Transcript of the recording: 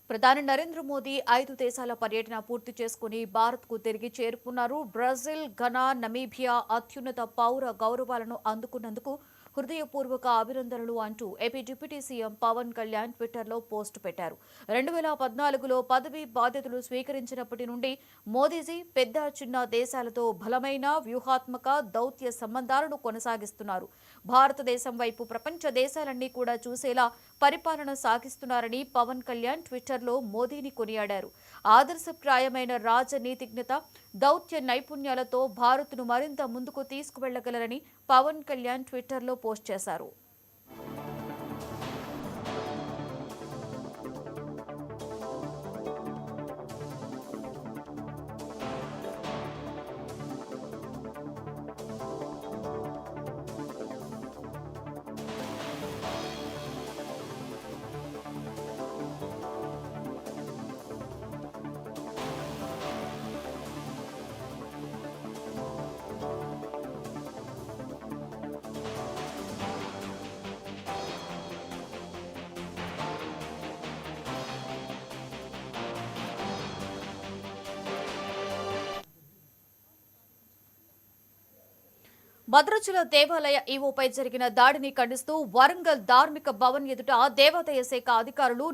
ప్రధాని నరేంద్ర మోదీ 5 దేశాల పర్యటన పూర్తి చేసుకుని భారత్కు తిరిగి చేరుకున్నారు. బ్రెజిల్, ఘనా, నమీబియా అత్యున్నత పౌర గౌరవాలను అందుకున్నందుకు హృదయపూర్వక అభినందనలు అంటూ AP deputy CM Pawan Kalyan ట్విట్టర్లో పోస్టు పెట్టారు. 2014లో పదవీ బాధ్యతలు స్వీకరించినప్పటి నుండి మోదీజీ పెద్ద చిన్న దేశాలతో బలమైన వ్యూహాత్మక దౌత్య సంబంధాలను కొనసాగిస్తున్నారు. భారతదేశం వైపు ప్రపంచ దేశాలన్నీ కూడా చూసేలా పరిపాలన సాగిస్తున్నారని పవన్ కళ్యాణ్ ట్విట్టర్లో మోదీని కొనియాడారు. ఆదర్శప్రాయమైన రాజనీతిజ్ఞత, దౌత్య నైపుణ్యాలతో భారత్ను మరింత ముందుకు తీసుకువెళ్లగలరని పవన్ కళ్యాణ్ ట్విట్టర్లో పోస్ట్ చేశారు. భద్రాచల దేవాలయ ఈవోపై జరిగిన దాడిని ఖండిస్తూ వరంగల్ ధార్మిక భవన్ ఎదుట దేవాదాయ శాఖ అధికారులు